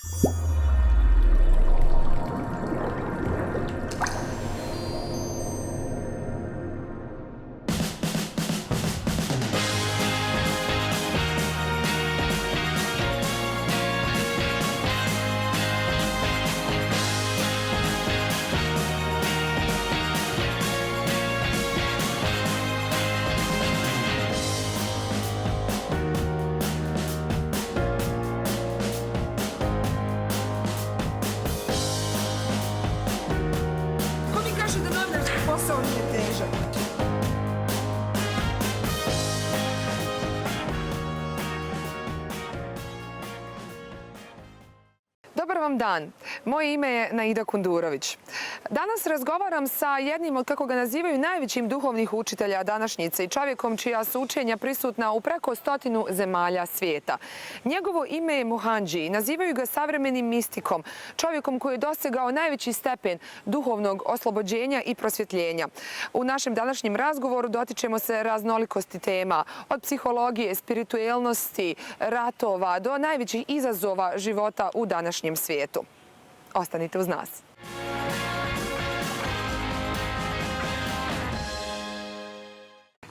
Ko mi kaže da novinarski posao nije težak? Dobar vam dan. Moje ime je Naida Kundurović. Danas razgovaram sa jednim od, kako ga nazivaju, najvećim duhovnih učitelja današnjice i čovjekom čija su učenja prisutna u preko 100 zemalja svijeta. Njegovo ime je Mohanji i nazivaju ga savremenim mistikom, čovjekom koji je dosegao najveći stepen duhovnog oslobođenja i prosvjetljenja. U našem današnjem razgovoru dotičemo se raznolikosti tema, od psihologije, spirituelnosti, ratova do najvećih izazova života u današnjem svijetu. Ostanite uz nas.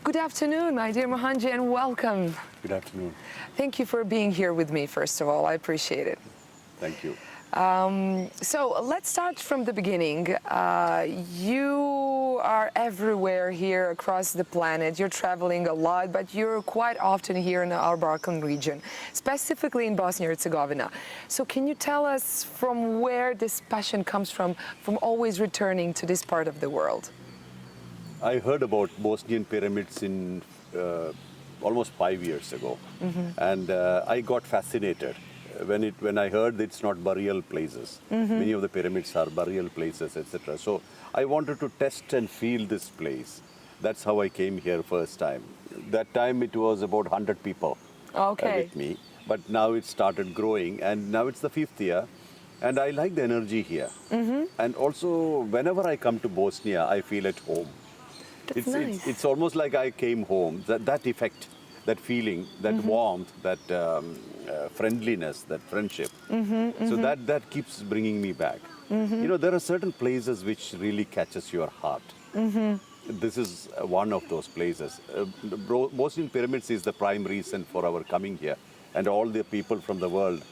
Good afternoon, my dear Mohanji, and welcome. Good afternoon. Thank you for being here with me, first of all. I appreciate it. Thank you. So let's start from the beginning. You are everywhere here across the planet. You're traveling a lot, but you're quite often here in our Balkan region, specifically in Bosnia and Herzegovina. So can you tell us from where this passion comes from always returning to this part of the world? I heard about Bosnian pyramids in almost 5 years ago, and I got fascinated when I heard it's not burial places. Many of the pyramids are burial places, etc. So I wanted to test and feel this place. That's how I came here first time. That time it was about 100 people with me, but now it started growing, and now it's the 5th year. And I like the energy here. And also, whenever I come to Bosnia, I feel at home. That's nice. It's almost like I came home. That effect, that feeling, that warmth, that friendliness, that friendship. So that keeps bringing me back. You know, there are certain places which really catches your heart. This is one of those places. The Bosnian pyramids is the prime reason for our coming here. And all the people from the world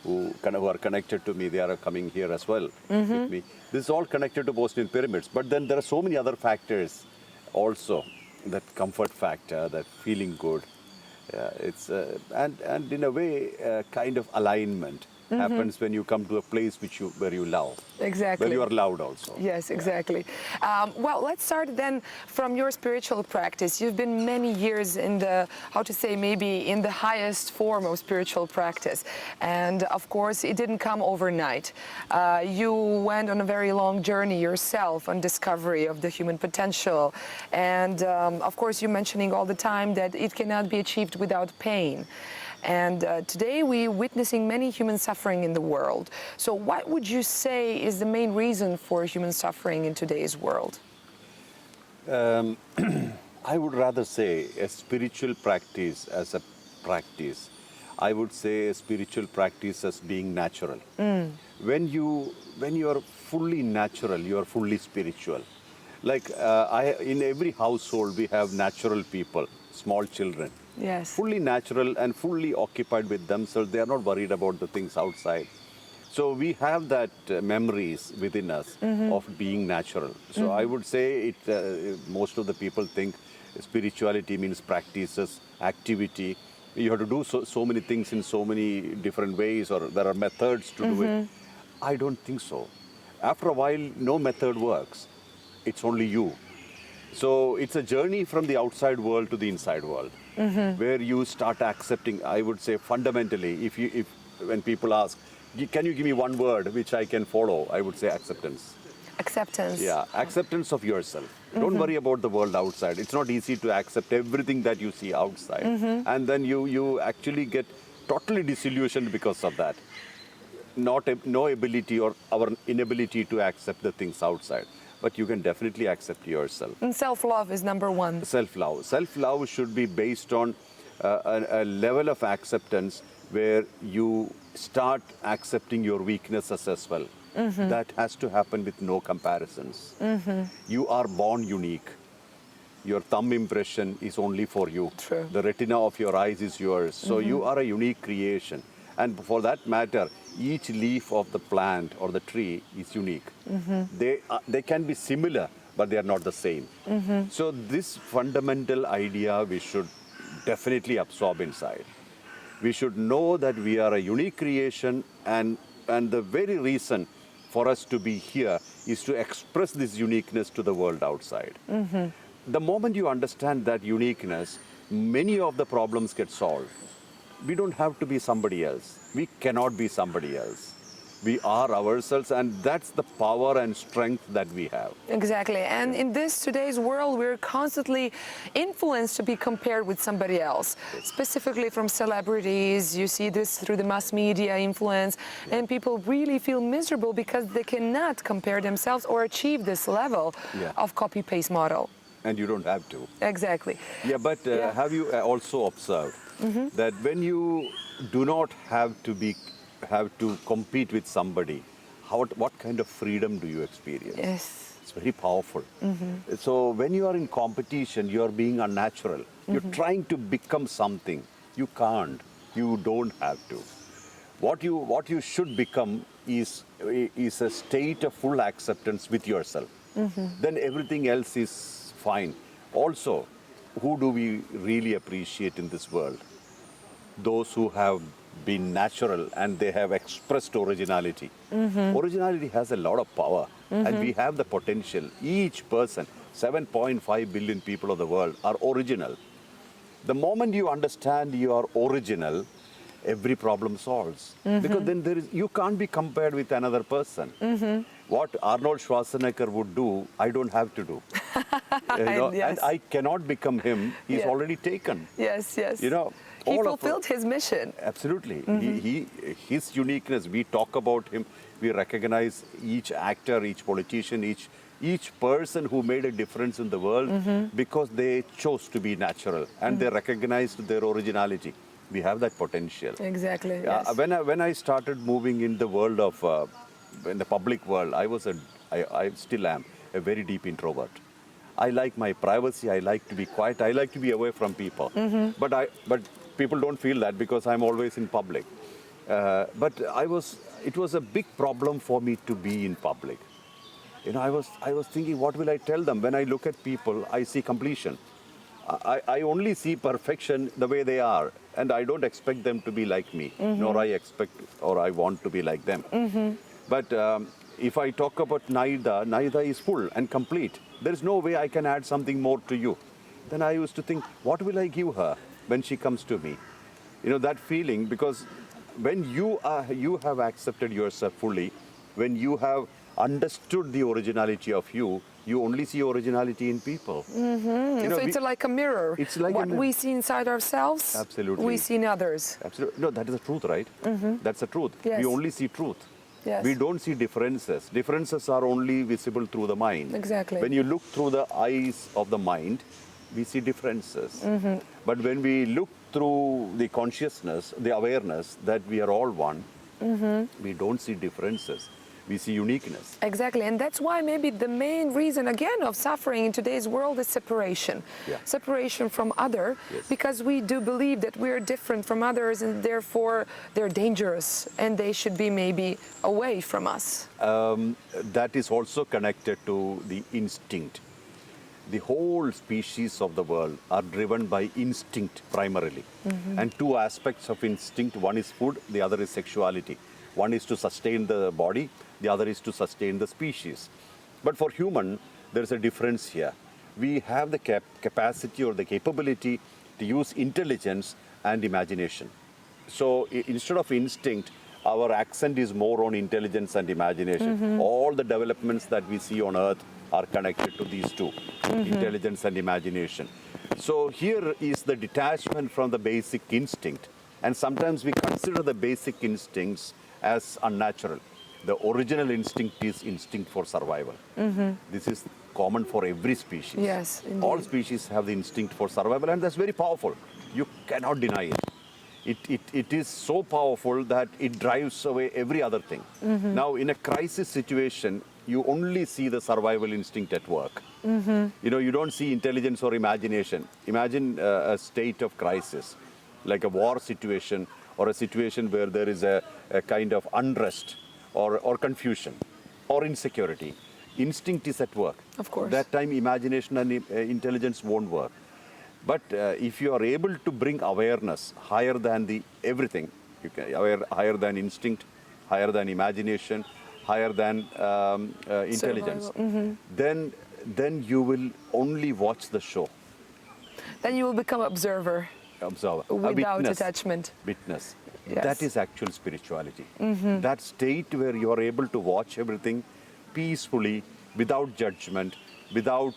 who are connected to me, they are coming here as well with me. This is all connected to Bosnian pyramids. But then there are so many other factors also, that comfort factor, that feeling good. It's and in a way, kind of alignment happens when you come to a place where you love. Exactly. Where you are loved also. Yes, exactly. Well, let's start then from your spiritual practice. You've been many years in the, how to say, maybe in the highest form of spiritual practice. And of course, it didn't come overnight. You went on a very long journey yourself on discovery of the human potential. And of course, you're mentioning all the time that it cannot be achieved without pain. And today we're witnessing many human suffering in the world. So what would you say is the main reason for human suffering in today's world? I would rather say a spiritual practice as a practice. I would say a spiritual practice as being natural. When you are fully natural, you are fully spiritual. Like in every household we have natural people, small children. Yes. Fully natural and fully occupied with themselves. They are not worried about the things outside. So we have that memories within us of being natural. So I would say most of the people think spirituality means practices, activity. You have to do so many things in so many different ways, or there are methods to do it. I don't think so. After a while, no method works. It's only you. So it's a journey from the outside world to the inside world, where you start accepting. I would say fundamentally, when people ask, can you give me one word which I can follow? I would say acceptance. Acceptance. Yeah, acceptance of yourself. Don't worry about the world outside. It's not easy to accept everything that you see outside. And then you actually get totally disillusioned because of that. No ability or our inability to accept the things outside. But you can definitely accept yourself. And self-love is number one. Self-love. Self-love should be based on a level of acceptance where you start accepting your weaknesses as well. That has to happen with no comparisons. You are born unique. Your thumb impression is only for you. True. The retina of your eyes is yours. So you are a unique creation. And for that matter, each leaf of the plant or the tree is unique. They can be similar, but they are not the same. So this fundamental idea we should definitely absorb inside. We should know that we are a unique creation, and the very reason for us to be here is to express this uniqueness to the world outside. The moment you understand that uniqueness, many of the problems get solved. We don't have to be somebody else. We cannot be somebody else. We are ourselves, and that's the power and strength that we have. Exactly. And in this today's world, we're constantly influenced to be compared with somebody else, specifically from celebrities. You see this through the mass media influence, and people really feel miserable because they cannot compare themselves or achieve this level of copy-paste model. And you don't have to. Exactly. Yeah, but have you also observed that when you do not have to compete with somebody, what kind of freedom do you experience? Yes. It's very powerful. So when you are in competition, you are being unnatural. You're trying to become something. You can't. You don't have to. What you should become is a state of full acceptance with yourself. Then everything else is fine. Also, who do we really appreciate in this world? Those who have been natural and they have expressed originality. Originality has a lot of power, and we have the potential. Each person, 7.5 billion people of the world, are original. The moment you understand you are original, every problem solves. Because then you can't be compared with another person. What Arnold Schwarzenegger would do, I don't have to do. And I cannot become him. He's already taken. Yes, yes. He fulfilled his mission. Absolutely. His uniqueness, we talk about him, we recognize each actor, each politician, each person who made a difference in the world because they chose to be natural and they recognized their originality. We have that potential. Exactly. Yes. When I started moving in the world of, in the public world, I still am a very deep introvert. I like my privacy. I like to be quiet. I like to be away from people. But people don't feel that because I'm always in public. But it was a big problem for me to be in public. I was thinking, what will I tell them? When I look at people, I see completion. I only see perfection the way they are, and I don't expect them to be like me, nor I expect or I want to be like them. But if I talk about Naida is full and complete. There is no way I can add something more to you. Then I used to think, what will I give her when she comes to me? That feeling, because when you have accepted yourself fully, when you have understood the originality of you, you only see originality in people. So it's like a mirror. It's like what we see inside ourselves, absolutely, we see in others. Absolutely. No, that is the truth, right? That's the truth. Yes. We only see truth. Yes. We don't see differences. Differences are only visible through the mind. Exactly. When you look through the eyes of the mind, we see differences. But when we look through the consciousness, the awareness that we are all one, we don't see differences. We see uniqueness. Exactly, and that's why maybe the main reason, again, of suffering in today's world is separation. Separation from other, because we do believe that we're different from others and therefore they're dangerous and they should be maybe away from us. That is also connected to the instinct. The whole species of the world are driven by instinct primarily. And two aspects of instinct, one is food, the other is sexuality. One is to sustain the body, the other is to sustain the species. But for human, there's a difference here. We have the capacity or the capability to use intelligence and imagination. So instead of instinct, our accent is more on intelligence and imagination. All the developments that we see on Earth are connected to these two, intelligence and imagination. So here is the detachment from the basic instinct. And sometimes we consider the basic instincts as unnatural. The original instinct is instinct for survival. This is common for every species. Yes, indeed. All species have the instinct for survival, and that's very powerful. You cannot deny it. it is so powerful that it drives away every other thing. Now, in a crisis situation, you only see the survival instinct at work. You don't see intelligence or imagination. Imagine a state of crisis, like a war situation or a situation where there is a kind of unrest or confusion or insecurity. Instinct is at work. Of course. That time imagination and intelligence won't work. But if you are able to bring awareness higher than the everything, higher than instinct, higher than imagination, higher than intelligence, then you will only watch the show. Then you will become observer. Observe. Without Witness. attachment. Witness. Yes. That is actual spirituality. That state where you are able to watch everything peacefully, without judgment, without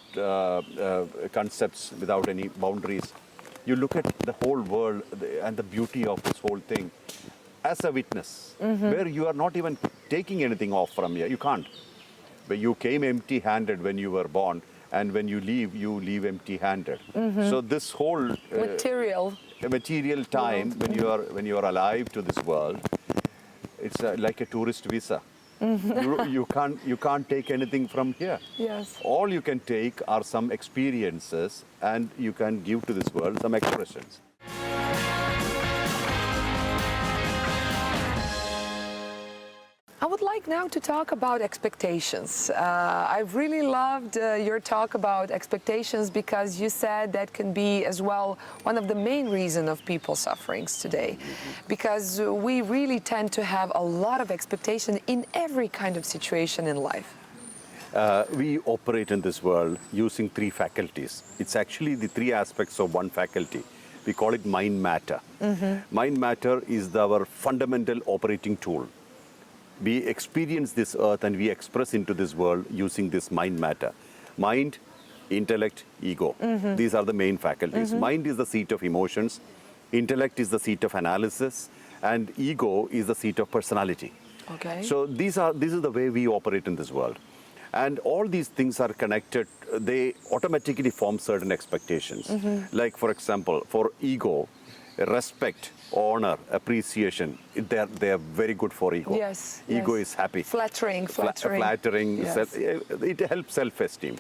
concepts, without any boundaries. You look at the whole world and the beauty of this whole thing as a witness, where you are not even taking anything off from here. You can't. But you came empty-handed when you were born, and when you leave empty-handed. So this whole material time when you are alive to this world, it's like a tourist visa. You can't take anything from here. Yes. All you can take are some experiences, and you can give to this world some expressions. I would like now to talk about expectations. I really loved your talk about expectations, because you said that can be as well one of the main reasons of people's sufferings today. Because we really tend to have a lot of expectation in every kind of situation in life. We operate in this world using three faculties. It's actually the three aspects of one faculty. We call it mind matter. Mind matter is our fundamental operating tool. We experience this earth and we express into this world using this mind matter. Mind, intellect, ego. These are the main faculties. Mind is the seat of emotions, intellect is the seat of analysis, and ego is the seat of personality. Okay. So this is the way we operate in this world. And all these things are connected. They automatically form certain expectations. Like, for example, for ego, respect, honor, appreciation, they are very good for ego. Yes. Ego yes. is happy. Flattering. Flattering. Yes. It helps self-esteem.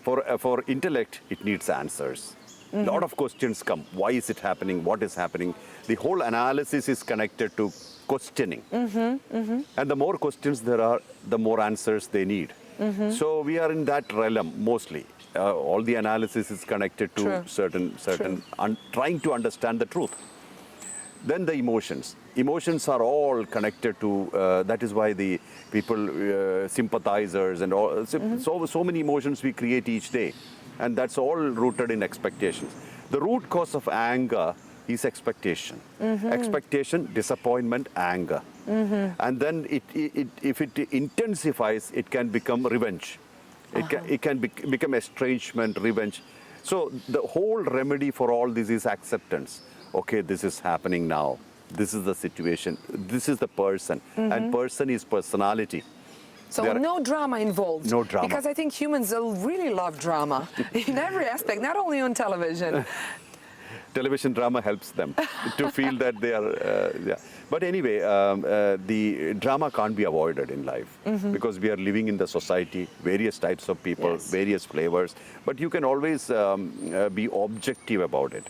For intellect, it needs answers. A lot of questions come. Why is it happening? What is happening? The whole analysis is connected to questioning. And the more questions there are, the more answers they need. So we are in that realm mostly. All the analysis is connected to certain trying to understand the truth. Then the emotions. Emotions are all connected to, that is why the people, sympathizers and all, so many emotions we create each day. And that's all rooted in expectations. The root cause of anger is expectation. Expectation, disappointment, anger. And then if it intensifies, it can become revenge. It can become estrangement, revenge. So the whole remedy for all this is acceptance. Okay, this is happening now. This is the situation. This is the person. And person is personality. So no drama involved. No drama. Because I think humans really love drama in every aspect, not only on television. Television drama helps them to feel that they are, yeah. But anyway, the drama can't be avoided in life because we are living in the society, various types of people, various flavors. But you can always be objective about it.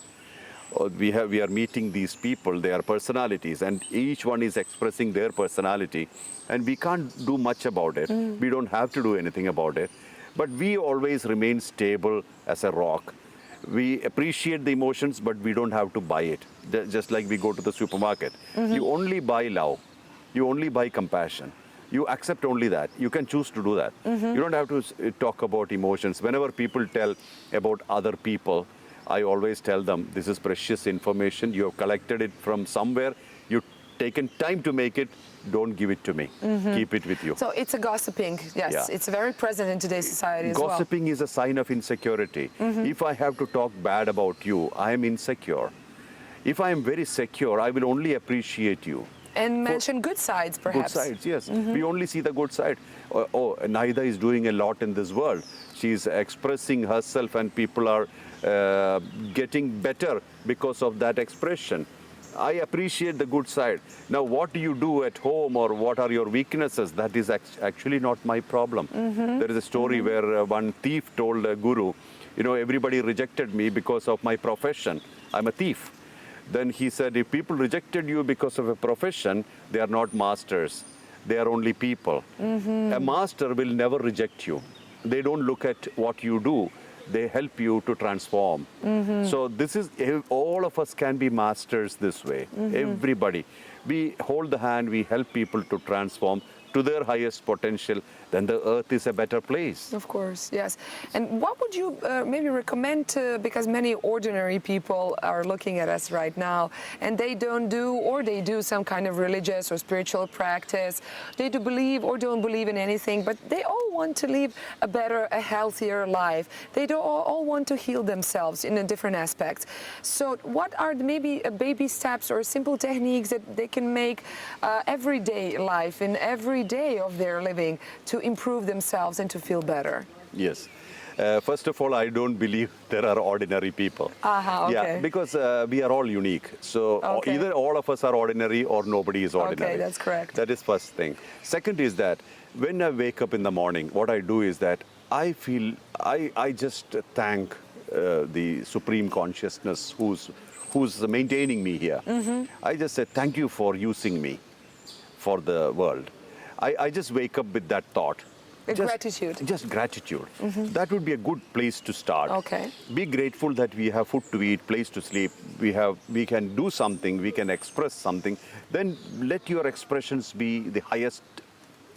We are meeting these people, their personalities, and each one is expressing their personality, and we can't do much about it. We don't have to do anything about it. But we always remain stable as a rock. We appreciate the emotions, but we don't have to buy it. Just like we go to the supermarket. You only buy love. You only buy compassion. You accept only that. You can choose to do that. You don't have to talk about emotions. Whenever people tell about other people, I always tell them, this is precious information. You have collected it from somewhere. You've taken time to make it. Don't give it to me. Keep it with you. So it's a gossiping, yes. Yeah. It's very present in today's society as well. Gossiping is a sign of insecurity. If I have to talk bad about you, I am insecure. If I am very secure, I will only appreciate you. And mention good sides, perhaps. Good sides, yes. We only see the good side. Oh, Naida is doing a lot in this world. She's expressing herself and people are getting better because of that expression. I appreciate the good side. Now, what do you do at home or what are your weaknesses? That is actually not my problem. There is a story where one thief told a guru, everybody rejected me because of my profession. I'm a thief. Then he said, if people rejected you because of a profession, they are not masters. They are only people. A master will never reject you. They don't look at what you do. They help you to transform. So this is, all of us can be masters this way. Everybody. We hold the hand, we help people to transform to their highest potential, then the earth is a better place. Of course, yes. And what would you maybe recommend to, because many ordinary people are looking at us right now and they don't do, or they do some kind of religious or spiritual practice. They do believe or don't believe in anything, but they all want to live a better, a healthier life. They do all want to heal themselves in a different aspect. So what are maybe baby steps or simple techniques that they can make everyday life in every day of their living to improve themselves and to feel better? Yes. First of all, I don't believe there are ordinary people. Okay. Yeah, because we are all unique. So Okay. either all of us are ordinary or nobody is ordinary. Okay, that's correct. That is first thing. Second is that when I wake up in the morning, what I do is that I feel, I just thank the Supreme Consciousness who's maintaining me here. I just say, thank you for using me for the world. I just wake up with that thought. Gratitude. Just gratitude. That would be a good place to start. Okay. Be grateful that we have food to eat, place to sleep. We can do something, we can express something. Then let your expressions be the highest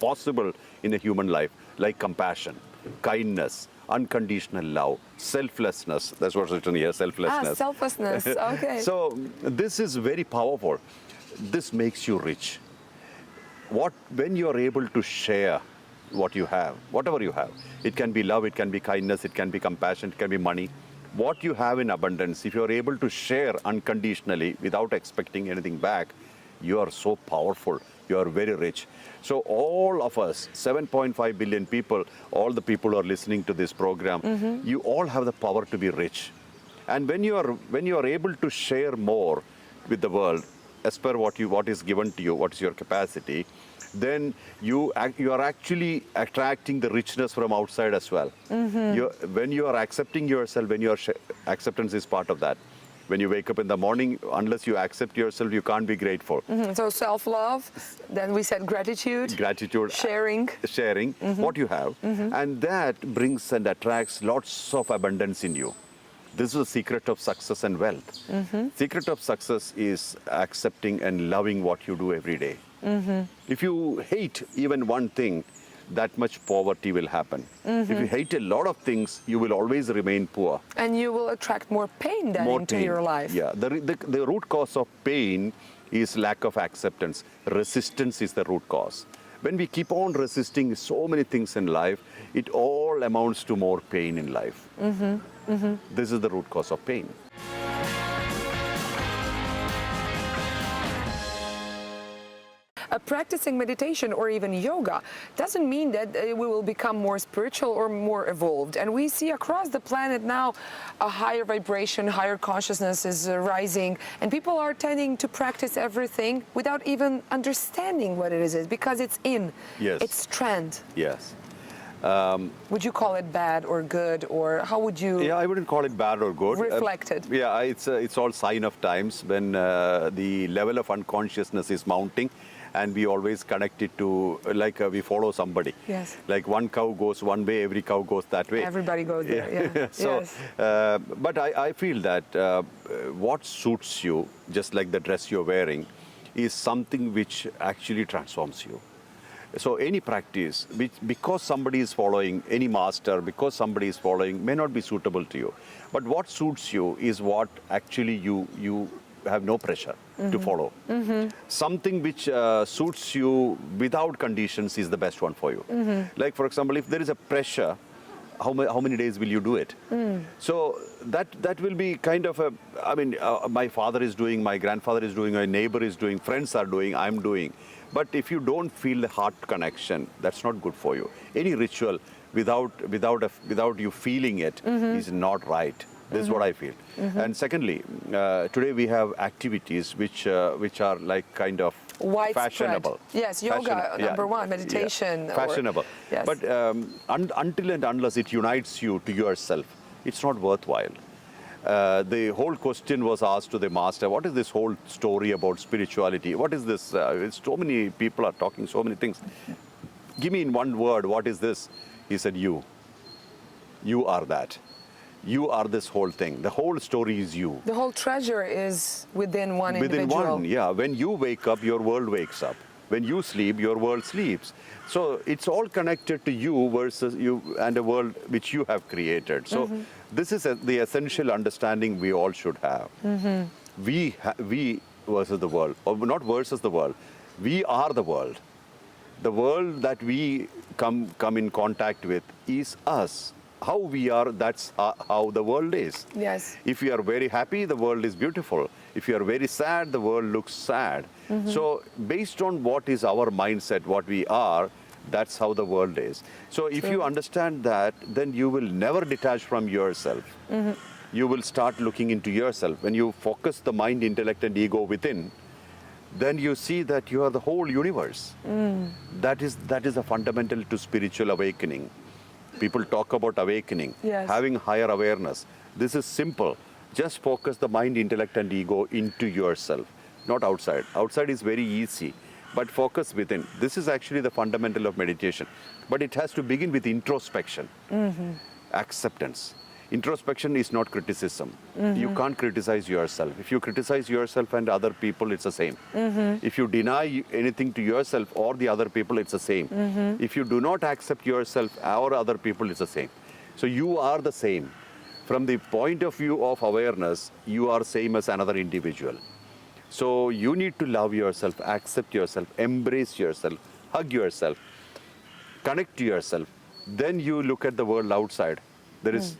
possible in a human life, like compassion, kindness, unconditional love, selflessness. That's what's written here, selflessness. Selflessness. Okay. So this is very powerful. This makes you rich. When you are able to share what you have, whatever you have, it can be love, it can be kindness, it can be compassion, it can be money. What you have in abundance, if you are able to share unconditionally without expecting anything back, you are so powerful. You are very rich. So all of us, 7.5 billion people, all the people who are listening to this program, you all have the power to be rich. And when you are able to share more with the world, as per what is given to you, what is your capacity, then you are actually attracting the richness from outside as well. When you are accepting yourself, acceptance is part of that. When you wake up in the morning, unless you accept yourself, you can't be grateful. So self-love, then we said gratitude, sharing what you have, and that brings and attracts lots of abundance in you. This is the secret of success and wealth. Secret of success is accepting and loving what you do every day. If you hate even one thing, that much poverty will happen. If you hate a lot of things, you will always remain poor. And you will attract more pain then into your life. Yeah, the root cause of pain is lack of acceptance. Resistance is the root cause. When we keep on resisting so many things in life, it all amounts to more pain in life. This is the root cause of pain. Practicing meditation or even yoga doesn't mean that we will become more spiritual or more evolved. And we see across the planet now a higher vibration, higher consciousness is rising, and people are tending to practice everything without even understanding what it is because it's in. Yes. It's trend. Yes. Would you call it bad or good, or how would you? Yeah, I wouldn't call it bad or good. Reflected. Yeah, it's all sign of times when the level of unconsciousness is mounting. And we always connect it to, we follow somebody. Yes. Like one cow goes one way, every cow goes that way. Everybody goes there, yeah. So, yes. But I feel that what suits you, just like the dress you're wearing, is something which actually transforms you. So any practice, because somebody is following, any master, because somebody is following, may not be suitable to you. But what suits you is what actually you have no pressure to follow. Something which suits you without conditions is the best one for you. Like, for example, if there is a pressure, how many days will you do it? So that will be kind of my father is doing, my grandfather is doing, my neighbor is doing, friends are doing, I'm doing. But if you don't feel the heart connection, that's not good for you. Any ritual without you feeling it is not right. This is what I feel. And secondly, today we have activities which are like kind of Widespread. fashionable. Yes, yoga, number one, meditation. Yeah. Fashionable. Yes. But until and unless it unites you to yourself, it's not worthwhile. The whole question was asked to the master, what is this whole story about spirituality? What is this? So many people are talking so many things. Give me in one word, what is this? He said, you. You are that. You are this whole thing. The whole story is you. The whole treasure is within one Within individual. one, yeah. When you wake up, your world wakes up. When you sleep, your world sleeps. So it's all connected to you versus you and the world which you have created. So this is the essential understanding we all should have. We versus the world, or not versus the world. We are the world. The world that we come in contact with is us. How we are, that's how the world is. Yes. If we are very happy, the world is beautiful. If you are very sad, the world looks sad. So based on what is our mindset, what we are, that's how the world is. So if you understand that, then you will never detach from yourself. You will start looking into yourself. When you focus the mind, intellect, and ego within, then you see that you are the whole universe. That is a fundamental to spiritual awakening. People talk about awakening, having higher awareness. This is simple. Just focus the mind, intellect, and ego into yourself, not outside. Outside is very easy, but focus within. This is actually the fundamental of meditation. But it has to begin with introspection, acceptance. Introspection is not criticism. You can't criticize yourself. If you criticize yourself and other people, it's the same. If you deny anything to yourself or the other people, it's the same. If you do not accept yourself or other people, it's the same. So you are the same. From the point of view of awareness, you are same as another individual. So you need to love yourself, accept yourself, embrace yourself, hug yourself, connect to yourself. Then you look at the world outside. It's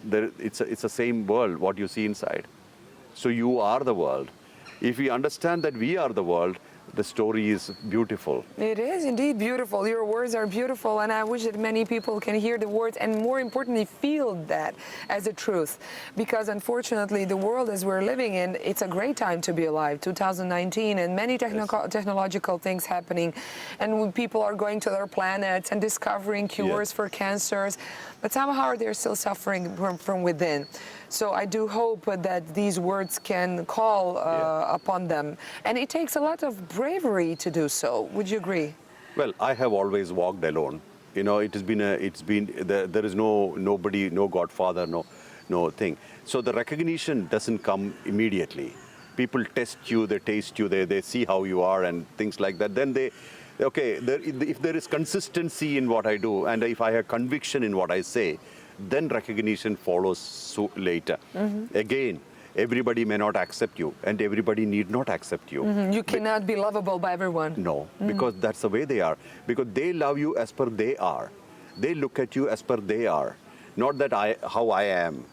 the same world, what you see inside. So you are the world. If we understand that we are the world, the story is beautiful. It is indeed beautiful. Your words are beautiful, and I wish that many people can hear the words and, more importantly, feel that as a truth. Because unfortunately, the world as we're living in, it's a great time to be alive, 2019, and many technological things happening. And when people are going to other planets and discovering cures for cancers, but somehow they're still suffering from within. So I do hope that these words can call upon them. And it takes a lot of bravery to do so. Would you agree? Well, I have always walked alone. You know, there is nobody, no godfather, no thing. So the recognition doesn't come immediately. People test you, they taste you, they see how you are and things like that. Then if there is consistency in what I do, and if I have conviction in what I say, then recognition follows later. Again, everybody may not accept you, and everybody need not accept you. You cannot be lovable by everyone. No, because that's the way they are. Because they love you as per they are. They look at you as per they are, not that how I am.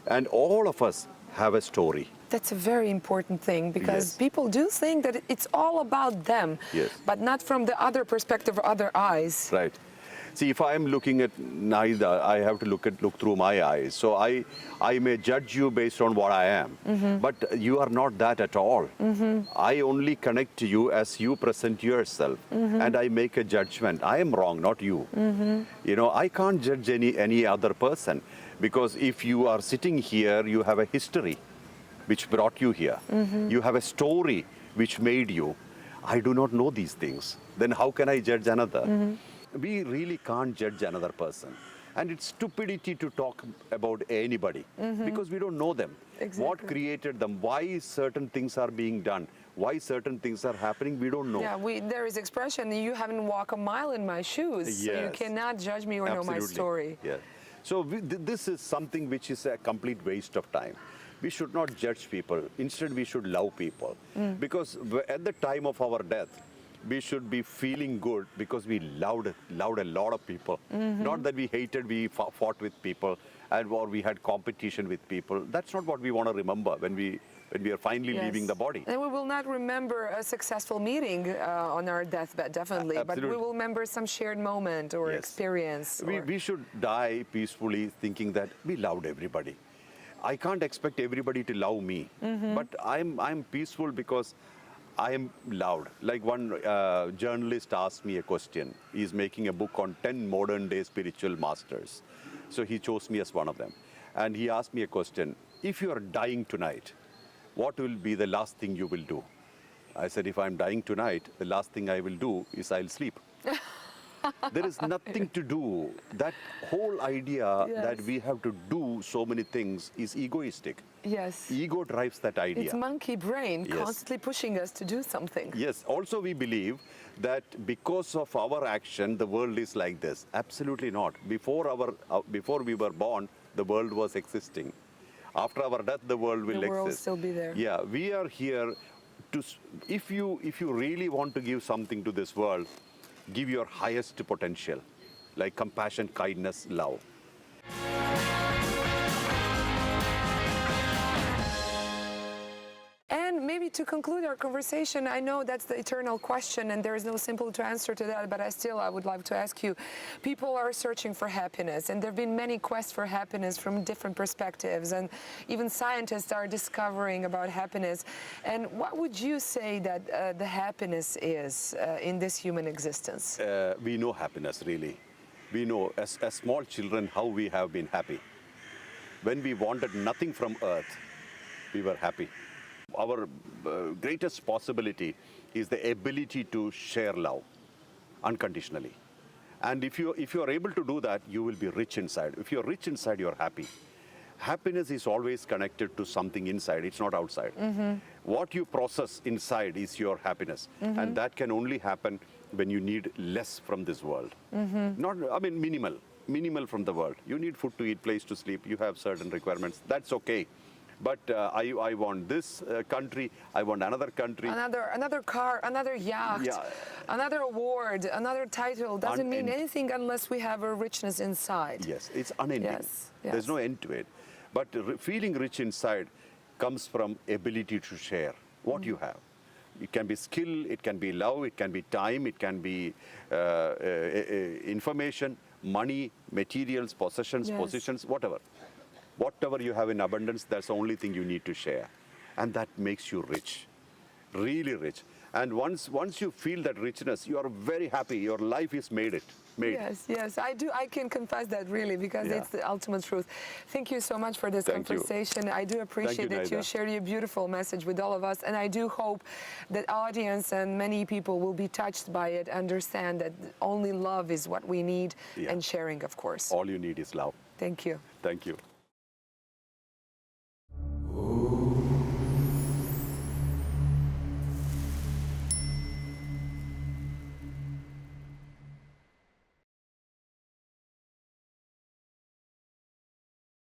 And all of us have a story. That's a very important thing, because people do think that it's all about them, but not from the other perspective or other eyes. Right. See, if I am looking at neither, I have to look through my eyes. So I may judge you based on what I am, but you are not that at all. I only connect to you as you present yourself, and I make a judgment. I am wrong, not you. You know, I can't judge any other person, because if you are sitting here, you have a history which brought you here. You have a story which made you. I do not know these things. Then how can I judge another? We really can't judge another person. And it's stupidity to talk about anybody, because we don't know them. Exactly. What created them, why certain things are being done, why certain things are happening, we don't know. Yeah, there is expression, you haven't walked a mile in my shoes, so you cannot judge me or know my story. Yeah. So this is something which is a complete waste of time. We should not judge people. Instead, we should love people. Because at the time of our death, we should be feeling good because we loved a lot of people. Not that we hated, we fought with people, or we had competition with people. That's not what we want to remember when we are finally leaving the body. And we will not remember a successful meeting on our deathbed, definitely, but we will remember some shared moment or experience. We should die peacefully thinking that we loved everybody. I can't expect everybody to love me, but I'm peaceful because I am loved. Like one journalist asked me a question. He's making a book on 10 modern day spiritual masters. So he chose me as one of them. And he asked me a question. If you are dying tonight, what will be the last thing you will do? I said, if I'm dying tonight, the last thing I will do is I'll sleep. There is nothing to do. That whole idea that we have to do so many things is egoistic. Yes. Ego drives that idea. It's monkey brain constantly pushing us to do something. Yes. Also, we believe that because of our action, the world is like this. Absolutely not. Before we were born, the world was existing. After our death, the world will exist. The world will still be there. Yeah, we are here to. If you really want to give something to this world, give your highest potential, like compassion, kindness, love. And maybe to conclude our conversation, I know that's the eternal question and there is no simple answer to that, but I would like to ask you, people are searching for happiness and there have been many quests for happiness from different perspectives, and even scientists are discovering about happiness. And what would you say that the happiness is in this human existence? We know happiness, really. We know as small children how we have been happy. When we wanted nothing from earth, we were happy. Our greatest possibility is the ability to share love unconditionally. And if you are able to do that, you will be rich inside. If you're rich inside, you're happy. Happiness is always connected to something inside, it's not outside. What you process inside is your happiness. And that can only happen when you need less from this world. Minimal from the world. You need food to eat, place to sleep, you have certain requirements, that's okay. But I want this country, I want another country. Another car, another yacht, another award, another title. Doesn't mean anything unless we have a richness inside. Yes, it's unending. Yes. There's no end to it. But feeling rich inside comes from ability to share what you have. It can be skill, it can be love, it can be time, it can be information, money, materials, possessions, positions, whatever. Whatever you have in abundance, that's the only thing you need to share. And that makes you rich, really rich. And once you feel that richness, you are very happy. Your life is made. Yes, I do. I can confess that really, because it's the ultimate truth. Thank you so much for this conversation. I do appreciate that you shared your beautiful message with all of us. And I do hope that audience and many people will be touched by it, understand that only love is what we need, and sharing, of course. All you need is love. Thank you. Thank you.